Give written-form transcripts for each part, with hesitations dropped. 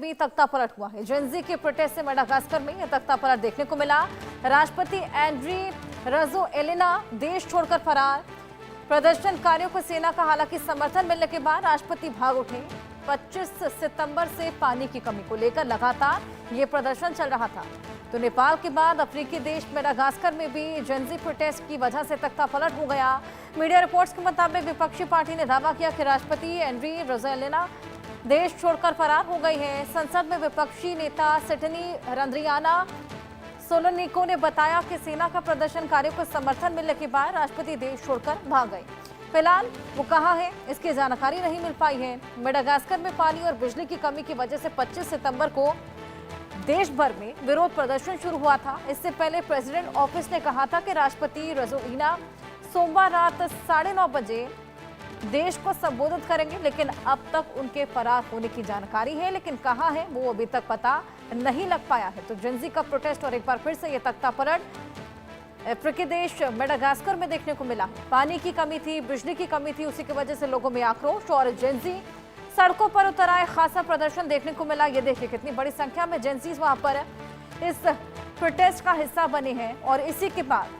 भी तख्ता पलट हुआ है। जेनजी के प्रोटेस्ट से मेडागास्कर में यह तख्ता पलट देखने को मिला। राष्ट्रपति एंड्री रजोएलिना देश छोड़कर फरार। प्रदर्शनकारियों को सेना का हालांकि समर्थन मिलने के बाद राष्ट्रपति भाग उठे। 25 सितंबर से पानी की कमी को लेकर लगातार ये प्रदर्शन चल रहा था। तो नेपाल के बाद अफ्रीकी देश मेडागास्कर में भी जेनजी प्रोटेस्ट की वजह से तख्ता पलट हो गया। मीडिया रिपोर्ट्स के मुताबिक विपक्षी पार्टी ने दावा किया कि राष्ट्रपति एंड्री रजोएलिना देश छोड़कर फरार हो गई है। संसद में विपक्षी नेता सिडनी रंद्रियाना सोलोनिको ने बताया कि सेना का प्रदर्शनकारियों को समर्थन मिलने के बाद राष्ट्रपति देश छोड़कर भाग गए। फिलहाल वो कहाँ है इसकी जानकारी नहीं मिल पाई है। मेडागास्कर में पानी और बिजली की कमी की वजह से 25 सितंबर को देश भर में विरोध प्रदर्शन शुरू हुआ था। इससे पहले प्रेसिडेंट ऑफिस ने कहा था कि राष्ट्रपति रजोएलिना सोमवार रात 9:30 बजे देश को संबोधित करेंगे, लेकिन अब तक उनके फरार होने की जानकारी है, लेकिन कहां है वो अभी तक पता नहीं लग पाया है। तो जेनजी का प्रोटेस्ट और एक बार फिर से ये तख्ता पलट अफ्रीकी देश मेडागास्कर में देखने को मिला। पानी की कमी थी, बिजली की कमी थी, उसी की वजह से लोगों में आक्रोश और जेनजी सड़कों पर उतर आए। खासा प्रदर्शन देखने को मिला। ये देखिए कितनी बड़ी संख्या में जेनजीज वहां पर इस प्रोटेस्ट का हिस्सा बने हैं और इसी के बाद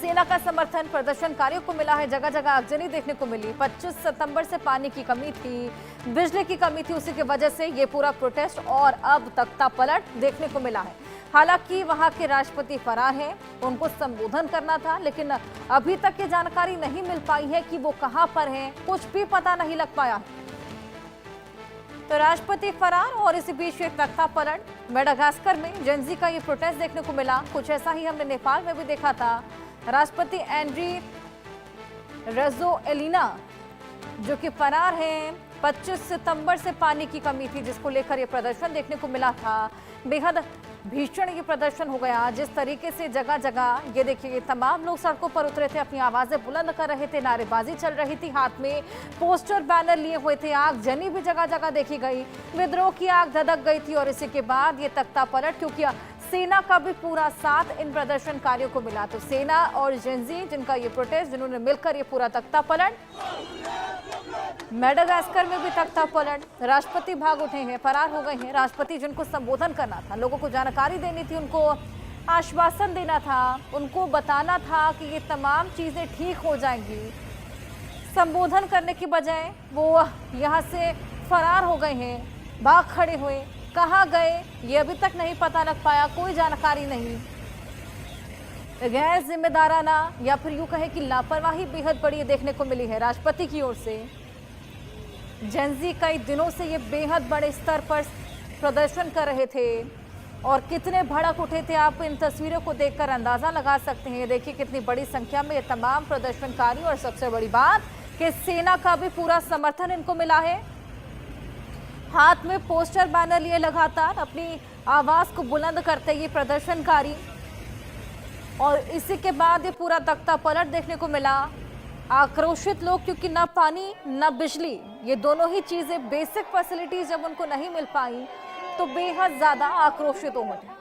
सेना का समर्थन प्रदर्शनकारियों को मिला है। जगह जगह आगजनी देखने को मिली। 25 सितंबर से पानी की कमी थी, बिजली की कमी थी, उसी की वजह से ये पूरा प्रोटेस्ट और अब तख्ता पलट देखने को मिला है। हालांकि वहां के राष्ट्रपति फरार हैं, उनको संबोधन करना था, लेकिन अभी तक ये जानकारी नहीं मिल पाई है कि वो कहां पर हैं, कुछ भी पता नहीं लग पाया। तो राष्ट्रपति फरार और इसी बीच एक तख्ता पलट मेडागास्कर में जेनजी का ये प्रोटेस्ट देखने को मिला। कुछ ऐसा ही हमने नेपाल में भी देखा था। राष्ट्रपति एंड्री रजोएलिना जो कि फरार हैं, 25 सितंबर से पानी की कमी थी जिसको लेकर ये प्रदर्शन देखने को मिला था। बेहद भीषण ये प्रदर्शन हो गया। जिस तरीके से जगह जगह ये देखिए तमाम लोग सड़कों पर उतरे थे, अपनी आवाजें बुलंद कर रहे थे, नारेबाजी चल रही थी, हाथ में पोस्टर बैनर लिए हुए थे। आगजनी भी जगह जगह देखी गई, विद्रोह की आग धधक गई थी और इसी के बाद ये तख्ता पलट, क्योंकि सेना का भी पूरा साथ इन प्रदर्शनकारियों को मिला। तो सेना और जेनजी जिनका ये प्रोटेस्ट, जिन्होंने मिलकर ये पूरा तख्ता पलट, मेडागास्कर में भी तख्ता पलट, राष्ट्रपति भाग उठे हैं, फरार हो गए हैं। राष्ट्रपति जिनको संबोधन करना था, लोगों को जानकारी देनी थी, उनको आश्वासन देना था, उनको बताना था कि ये तमाम चीजें ठीक हो जाएंगी, संबोधन करने की बजाय वो यहाँ से फरार हो गए हैं, भाग खड़े हुए। कहाँ गए ये अभी तक नहीं पता लग पाया, कोई जानकारी नहीं। गैर जिम्मेदाराना या फिर यूं कहे कि लापरवाही बेहद बड़ी देखने को मिली है राष्ट्रपति की ओर से। जेनजी कई दिनों से ये बेहद बड़े स्तर पर प्रदर्शन कर रहे थे और कितने भड़क उठे थे, आप इन तस्वीरों को देखकर अंदाजा लगा सकते हैं। देखिए कितनी बड़ी संख्या में ये तमाम प्रदर्शनकारी और सबसे बड़ी बात कि सेना का भी पूरा समर्थन इनको मिला है। हाथ में पोस्टर बैनर लिए लगातार अपनी आवाज को बुलंद करते ये प्रदर्शनकारी और इसी के बाद ये पूरा तख्ता पलट देखने को मिला। आक्रोशित लोग, क्योंकि ना पानी ना बिजली, ये दोनों ही चीजें बेसिक फैसिलिटीज जब उनको नहीं मिल पाई तो बेहद ज्यादा आक्रोशित हो गए।